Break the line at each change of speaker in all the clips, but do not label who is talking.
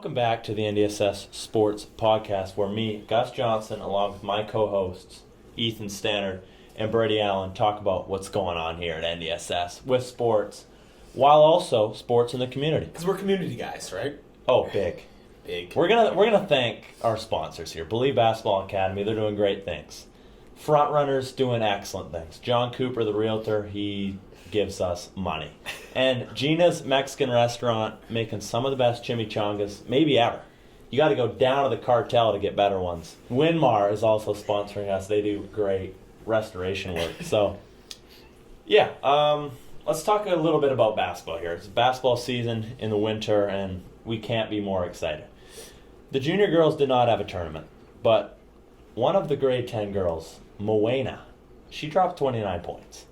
Welcome back to the NDSS Sports Podcast, where me, Gus Johnson, along with my co-hosts, Ethan Stannard and Brady Allen, talk about what's going on here at NDSS with sports, while also sports in the community.
Because we're community guys, right?
Oh, big.
Big.
We're gonna thank our sponsors here. Believe Basketball Academy, they're doing great things. Frontrunners doing excellent things. John Cooper, the realtor, he gives us money. And Gina's Mexican restaurant, making some of the best chimichangas maybe ever. You got to go down to the cartel to get better ones. Winmar is also sponsoring us. They do great restoration work. So, yeah, let's talk a little bit about basketball here. It's basketball season in the winter, and we can't be more excited. The junior girls did not have a tournament, but one of the grade 10 girls, Moena, she dropped 29 points.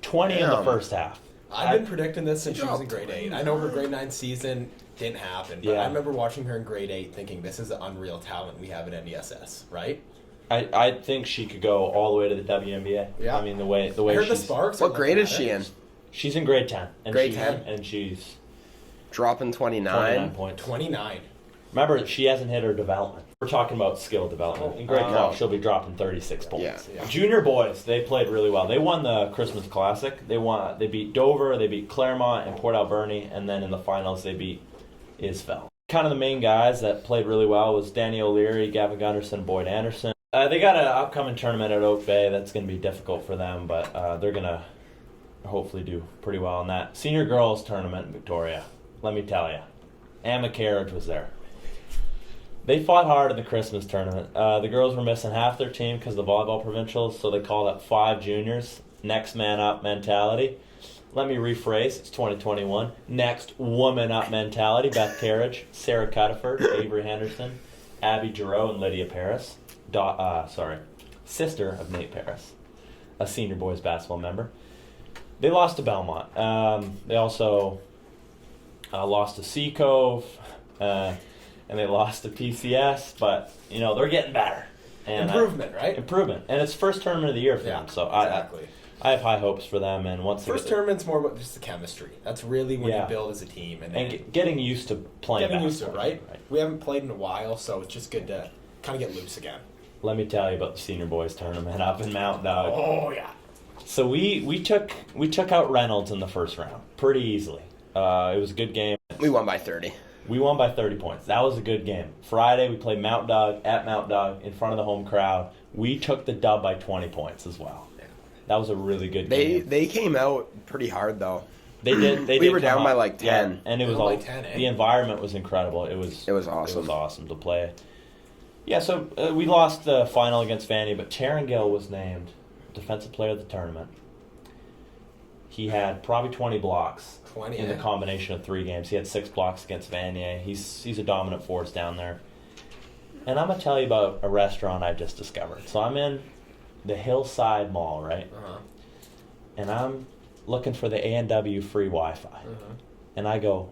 20 in the first half.
I've been predicting this since she was in grade 8. I know her grade 9 season didn't happen, but I remember watching her in grade 8 thinking this is the unreal talent we have at NDSS, right?
I think she could go all the way to the WNBA. Yeah. I mean, the way
I heard the sparks.
What grade is she in?
She's in grade 10.
Grade 10?
And she's
dropping 29?
29 points.
29.
Remember, she hasn't hit her development. We're talking about skill development. In grade 12, she'll be dropping 36 points.
Yeah.
Junior boys, they played really well. They won the Christmas Classic. They beat Dover, they beat Claremont and Port Alberni, and then in the finals they beat Isfeld. Kind of the main guys that played really well was Danny O'Leary, Gavin Gunderson, and Boyd Anderson. They got an upcoming tournament at Oak Bay that's going to be difficult for them, but they're going to hopefully do pretty well in that. Senior girls tournament in Victoria, let me tell you, Emma Carriage was there. They fought hard in the Christmas tournament. The girls were missing half their team because of the volleyball provincials, so they called up 5 juniors. Next man up mentality. Let me rephrase. It's 2021. Next woman up mentality. Beth Carriage, Sarah Cuttaford, Avery Henderson, Abby Giroux, and Lydia Paris. Sister of Nate Paris, a senior boys basketball member. They lost to Belmont. They also lost to Sea Cove. And they lost to PCS, but, they're getting better. And
improvement, right?
Improvement. And it's first tournament of the year for them. So
exactly.
I have high hopes for them. And once
first tournament's more about just the chemistry. That's really when you build as a team.
And getting used to playing basketball.
Used to it, right? We haven't played in a while, so it's just good to kind of get loose again.
Let me tell you about the senior boys tournament up in Mount Dog.
Oh, yeah.
So we took out Reynolds in the first round pretty easily. It was a good game.
We won by 30.
We won by 30 points. That was a good game. Friday, we played Mount Dog at Mount Dog in front of the home crowd. We took the dub by 20 points as well. Yeah. That was a really good game.
They came out pretty hard, though.
They did.
We were down by like 10.
Yeah, and it was like 10, the environment was incredible. It was awesome. It was awesome to play. Yeah, so we lost the final against Vanny, but Tarrangale was named Defensive Player of the Tournament. He had probably 20 blocks. In the combination of 3 games. He had 6 blocks against Vanier. He's a dominant force down there. And I'm going to tell you about a restaurant I just discovered. So I'm in the Hillside Mall, right? Uh-huh. And I'm looking for the A&W free Wi-Fi. Uh-huh. And I go,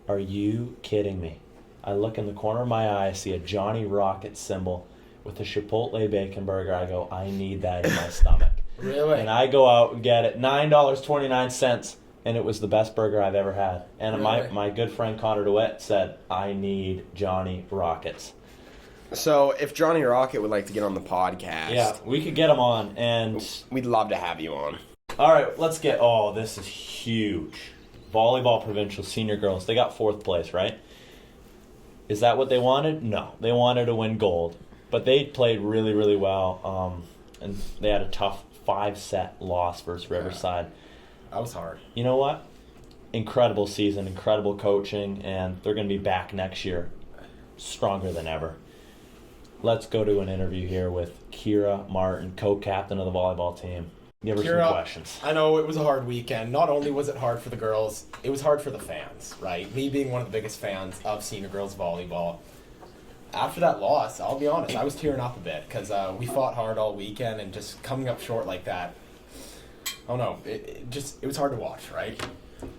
are you kidding me? I look in the corner of my eye, I see a Johnny Rocket symbol with a Chipotle bacon burger. I go, I need that in my stomach.
Really?
And I go out and get it. $9.29. And it was the best burger I've ever had. And really? my good friend Connor DeWitt said, I need Johnny Rockets.
So if Johnny Rocket would like to get on the podcast.
Yeah, we could get him on. And
we'd love to have you on.
All right, let's get... Oh, this is huge. Volleyball provincial senior girls. They got 4th place, right? Is that what they wanted? No. They wanted to win gold. But they played really, really well. And they had a tough 5-set loss versus Riverside.
That was hard.
You know what? Incredible season, incredible coaching, and they're going to be back next year stronger than ever. Let's go to an interview here with Keira Martin, co-captain of the volleyball team. Give her some questions.
I know it was a hard weekend. Not only was it hard for the girls, it was hard for the fans, right? Me being one of the biggest fans of senior girls volleyball. After that loss, I'll be honest, I was tearing up a bit because we fought hard all weekend and just coming up short like that. Oh no, it was hard to watch, right?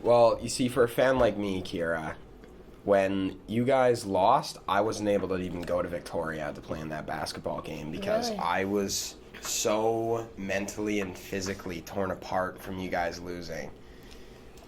Well, you see, for a fan like me, Keira, when you guys lost, I wasn't able to even go to Victoria to play in that basketball game because I was so mentally and physically torn apart from you guys losing.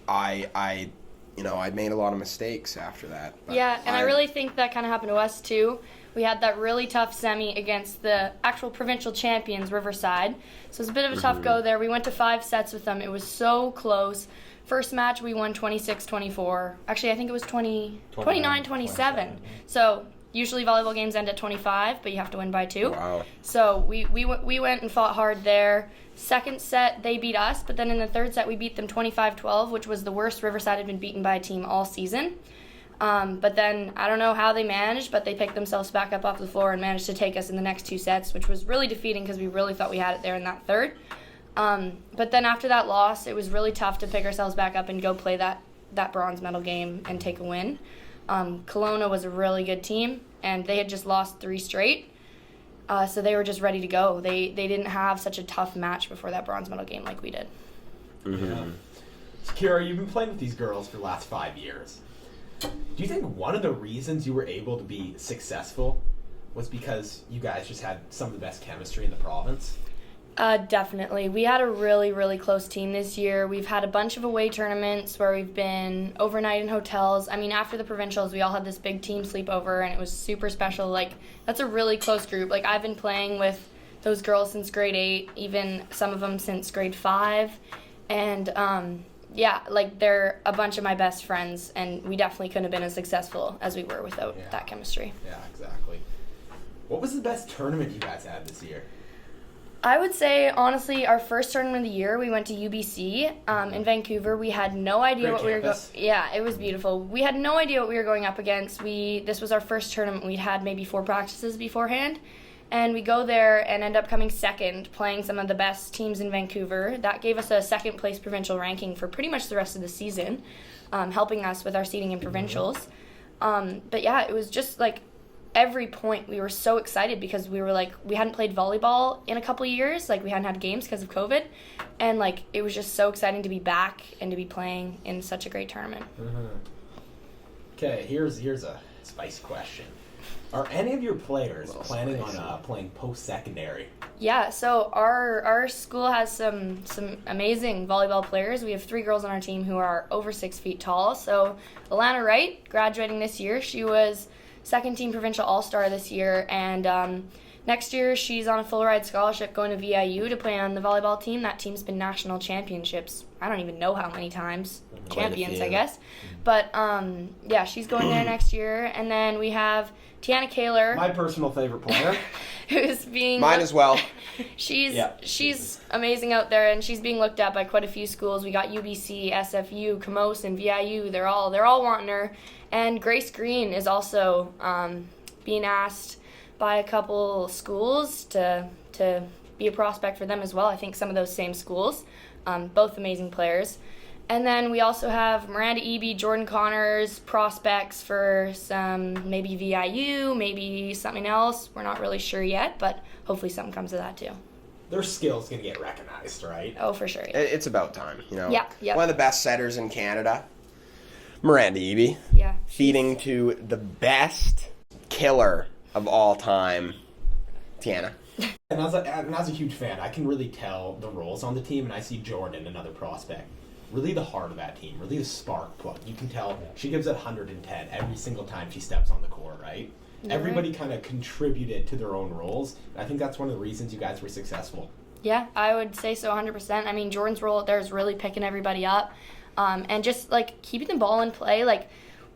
I I made a lot of mistakes after that. But
Yeah, and I really think that kind of happened to us too. We had that really tough semi against the actual provincial champions, Riverside. So it was a bit of a tough go there. We went to 5 sets with them. It was so close. First match, we won 26-24. Actually, I think it was 29-27. So usually volleyball games end at 25, but you have to win by 2.
Wow.
So we went and fought hard there. Second set, they beat us, but then in the third set, we beat them 25-12, which was the worst Riverside had been beaten by a team all season. But then, I don't know how they managed, but they picked themselves back up off the floor and managed to take us in the next 2 sets, which was really defeating because we really thought we had it there in that third. But then after that loss, it was really tough to pick ourselves back up and go play that bronze medal game and take a win. Kelowna was a really good team, and they had just lost 3 straight. So they were just ready to go. They didn't have such a tough match before that bronze medal game like we did.
Yeah. So, Keira, you've been playing with these girls for the last 5 years. Do you think one of the reasons you were able to be successful was because you guys just had some of the best chemistry in the province?
Definitely. We had a really, really close team this year. We've had a bunch of away tournaments where we've been overnight in hotels. I mean, after the provincials, we all had this big team sleepover, and it was super special. Like, that's a really close group. Like, I've been playing with those girls since grade 8, even some of them since grade 5. And, yeah, like, they're a bunch of my best friends, and we definitely couldn't have been as successful as we were without that chemistry.
Yeah, exactly. What was the best tournament you guys had this year?
I would say, honestly, our first tournament of the year, we went to UBC in Vancouver. We had no idea
Great
what we were going.
campus.
Yeah, it was beautiful. We had no idea what we were going up against. This was our first tournament. We'd had maybe 4 practices beforehand, and we go there and end up coming second, playing some of the best teams in Vancouver. That gave us a second place provincial ranking for pretty much the rest of the season, helping us with our seeding in provincials. But yeah, it was just like every point we were so excited because we were like, we hadn't played volleyball in a couple of years, like we hadn't had games because of COVID, and like it was just so exciting to be back and to be playing in such a great tournament.
Okay, here's a spicy question. Are any of your players planning on playing post-secondary?
Yeah, so our school has some amazing volleyball players. We have 3 girls on our team who are over 6 feet tall. So Alana Wright, graduating this year, she was second team provincial all-star this year, and next year she's on a full ride scholarship going to VIU to play on the volleyball team. That team's been national championships, I don't even know how many times, champions I guess, but yeah, she's going there next year. And then we have Tianna Kehler,
My personal favorite player.
who's being
Mine as well.
She's amazing out there, and she's being looked at by quite a few schools. We got UBC, SFU, Camosun, and VIU. They're all wanting her. And Grace Green is also being asked by a couple schools to be a prospect for them as well. I think some of those same schools, both amazing players. And then we also have Miranda Eby, Jordan Connors, prospects for some maybe VIU, maybe something else. We're not really sure yet, but hopefully something comes of that too.
Their skill's going to get recognized, right?
Oh, for sure. Yeah.
It's about time,
Yeah.
One of the best setters in Canada, Miranda Eby.
Yeah.
Feeding to the best killer of all time, Tianna.
And as a huge fan, I can really tell the roles on the team, and I see Jordan, another prospect, really the heart of that team, really the spark plug. You can tell she gives it 110 every single time she steps on the court, right? Yeah. Everybody kind of contributed to their own roles, and I think that's one of the reasons you guys were successful.
Yeah, I would say so 100%. I mean, Jordan's role out there is really picking everybody up and just, like, keeping the ball in play. Like,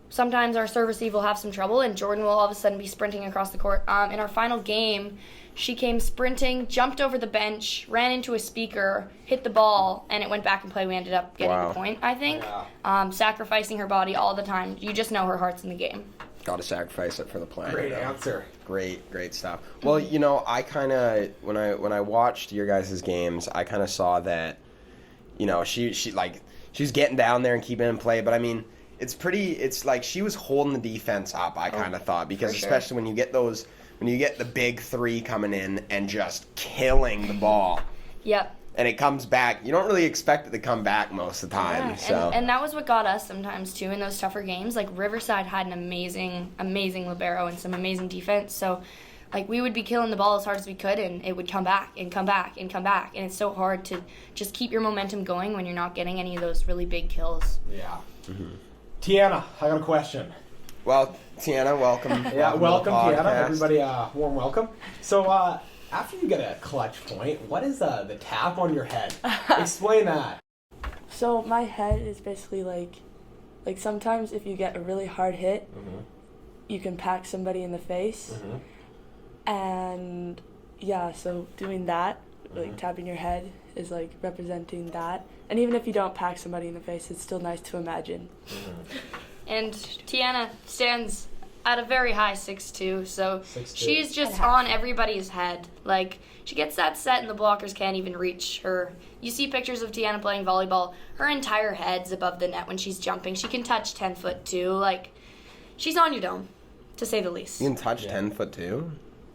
sometimes our serve receive will have some trouble, and Jordan will all of a sudden be sprinting across the court. In our final game, she came sprinting, jumped over the bench, ran into a speaker, hit the ball, and it went back in play. We ended up getting the point, I think. Yeah. Sacrificing her body all the time. You just know her heart's in the game.
Got to sacrifice it for the plan.
Great answer.
Great stuff. Well, I kind of when I watched your guys' games, I kind of saw that, she's getting down there and keeping it in play. But I mean, it's like she was holding the defense up. I kind of thought, because especially when you get the big 3 coming in and just killing the ball.
Yep.
And it comes back. You don't really expect it to come back most of the time.
Yeah. And that was what got us sometimes too in those tougher games. Like Riverside had an amazing libero and some amazing defense. So like we would be killing the ball as hard as we could, and it would come back and come back and come back. And it's so hard to just keep your momentum going when you're not getting any of those really big kills.
Yeah. Tianna, I got a question.
Well, Tianna, welcome.
Yeah, welcome,
to the
Tianna.
podcast.
Everybody, warm welcome. So, after you get a clutch point, what is the tap on your head? Explain that.
So my head is basically like sometimes if you get a really hard hit, you can pack somebody in the face. And yeah, so doing that, like tapping your head is like representing that. And even if you don't pack somebody in the face, it's still nice to imagine.
And Tianna stands at a very high 6'2", so
6'2".
she's just on everybody's head. Like, she gets that set and the blockers can't even reach her. You see pictures of Tianna playing volleyball, her entire head's above the net when she's jumping. She can touch 10 foot too. Like, she's on your dome, to say the least.
You can touch 10 foot too.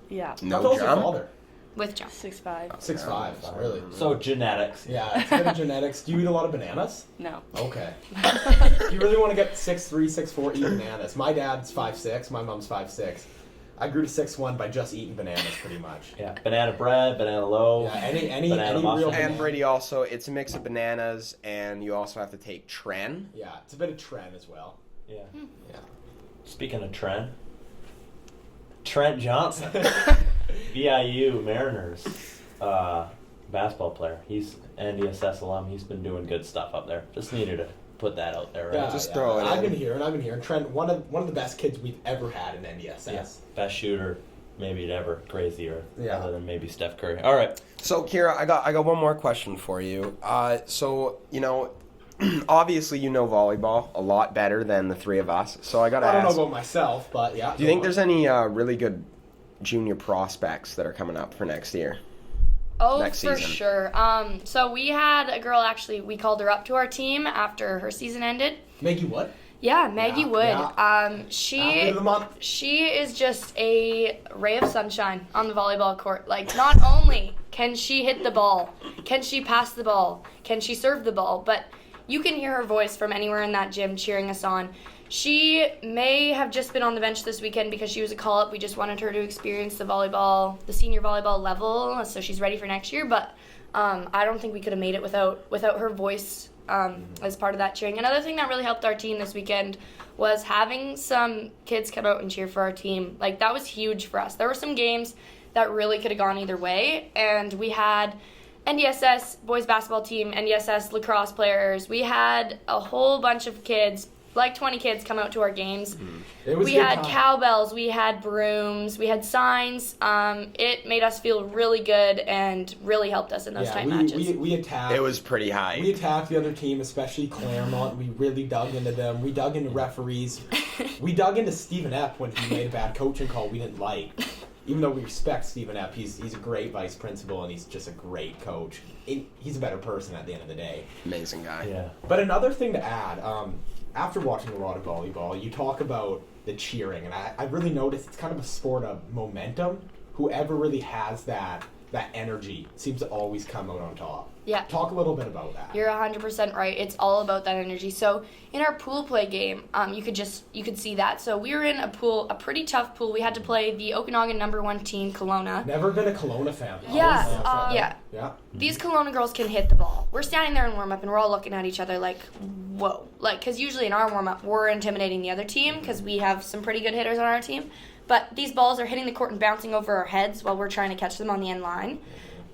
Yeah.
How
No
tall's your
jump.
father?
With jump.
6'5".
6'5", really?
So genetics.
Yeah, it's a bit of genetics. Do you eat a lot of bananas?
No.
Okay. If you really want to get 6'3", 6'4", eat bananas. My dad's 5'6", my mom's 5'6". I grew to 6'1" by just eating bananas, pretty much.
Yeah. Banana bread, banana loaf.
Yeah, any
banana
real
muffin.
banana.
And Brady also, it's a mix of bananas, and you also have to take Tren.
Yeah, it's a bit of trend as well.
Yeah.
Yeah.
Speaking of Trent Johnson, VIU Mariners basketball player. He's NDSS alum. He's been doing good stuff up there. Just needed to put that out there, right?
Yeah,
Just throw it
I've
in.
been hearing. Trent, one of the best kids we've ever had in NDSS.
Yeah. Best shooter maybe ever, crazier,
Yeah.
other than maybe Steph Curry. All right.
So, Keira, I got one more question for you. So, you know, obviously you know volleyball a lot better than the three of us. So I got to
I don't
ask,
know about myself, but yeah.
do you think there's any really good junior prospects that are coming up for next year?
Oh,
Next
for
season.
sure. So we had a girl, actually, we called her up to our team after her season ended.
Maggie what?
Yeah, Maggie
Yeah,
Wood.
yeah. Athlete of the month.
She is just a ray of sunshine on the volleyball court. Like, not only can she hit the ball, can she pass the ball, can she serve the ball, but you can hear her voice from anywhere in that gym cheering us on. She may have just been on the bench this weekend because she was a call-up. We just wanted her to experience the senior volleyball level, so she's ready for next year. But I don't think we could have made it without her voice as part of that cheering. Another thing that really helped our team this weekend was having some kids come out and cheer for our team. Like, that was huge for us. There were some games that really could have gone either way, and we had NDSS boys basketball team, NDSS lacrosse players. We had a whole bunch of kids, like 20 kids, come out to our games.
It was
We
a good
had
time.
cowbells, we had brooms, we had signs. It made us feel really good and really helped us in those tight matches.
We attacked.
It was pretty high.
We attacked the other team, especially Claremont. We really dug into them. We dug into referees. We dug into Stephen Epp when he made a bad coaching call we didn't like. Even though we respect Stephen Epp, he's a great vice principal and he's just a great coach. He's a better person at the end of the day.
Amazing guy.
Yeah.
But another thing to add, after watching a lot of volleyball, you talk about the cheering, and I really noticed it's kind of a sport of momentum. Whoever really has that energy seems to always come out on top.
Yeah.
Talk a little bit about that.
You're 100% right. It's all about that energy. So in our pool play game, you could see that. So we were in a pretty tough pool. We had to play the Okanagan #1 team, Kelowna.
Never been a Kelowna fan.
Yeah,
Always loved that.
yeah.
Yeah.
These Kelowna girls can hit the ball. We're standing there in warm-up, and we're all looking at each other like, whoa. Like, because usually in our warm-up, we're intimidating the other team because we have some pretty good hitters on our team. But these balls are hitting the court and bouncing over our heads while we're trying to catch them on the end line.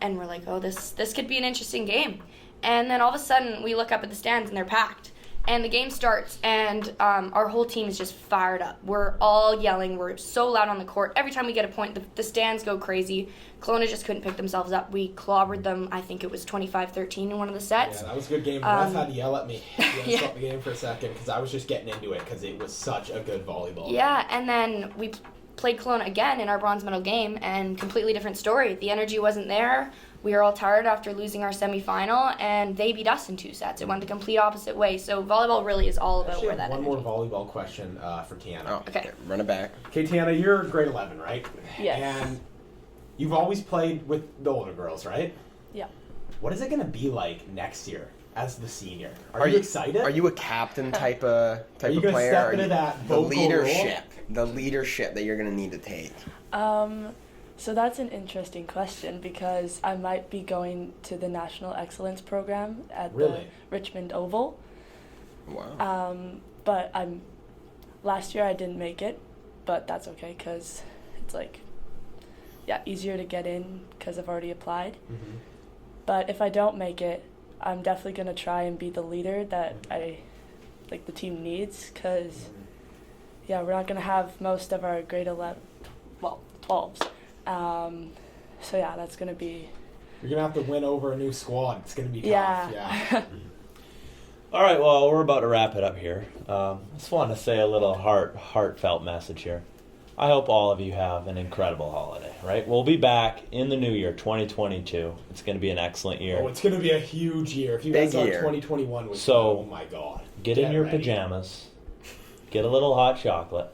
And we're like, oh, this could be an interesting game. And then all of a sudden, we look up at the stands, and they're packed. And the game starts, and our whole team is just fired up. We're all yelling. We're so loud on the court. Every time we get a point, the stands go crazy. Kelowna just couldn't pick themselves up. We clobbered them. I think it was 25-13 in one of the sets.
Yeah, that was a good game. The ref had to yell at me. He had to
Yeah.
stop the game for a second because I was just getting into it because it was such a good volleyball.
Yeah, and then we played Kelowna again in our bronze medal game, and completely different story. The energy wasn't there. We were all tired after losing our semifinal, and they beat us in 2 sets. It went the complete opposite way. So volleyball really is all about
Actually,
where
I have
that
one
energy.
more volleyball question for Tianna.
Oh,
Okay.
Run it back.
Okay, Tianna, you're grade 11, right?
Yes.
And you've always played with the older girls, right?
Yeah.
What is it going to be like next year as the senior? Are you excited?
Are you a captain type of
Are you
of
gonna
player?
step
Are
into
you-
that
the
vocal
leadership that you're going to need to take?
So that's an interesting question because I might be going to the National Excellence Program at
Really?
the Richmond Oval.
Wow.
but last year I didn't make it, but that's okay because it's like, yeah, easier to get in because I've already applied.
Mm-hmm.
But if I don't make it, I'm definitely going to try and be the leader that the team needs because, yeah, we're not going to have most of our grade 12s. So, yeah, that's going to be...
You're going to have to win over a new squad. It's going to be tough.
Yeah.
All right, well, we're about to wrap it up here. I just want to say a little heartfelt message here. I hope all of you have an incredible holiday, right? We'll be back in the new year, 2022. It's going to be an excellent year.
Oh, it's going to be a huge year. If you
Big
guys thought
year.
2021 was
So,
oh my God.
Get in your
ready.
pajamas, get a little hot chocolate,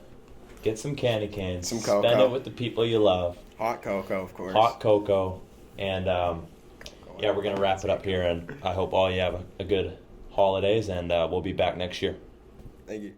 get some candy canes,
Some cocoa.
spend it with the people you love,
Hot cocoa, of course.
hot cocoa, and yeah, we're going to wrap it up here, and I hope all you have a good holidays, and we'll be back next year.
Thank you.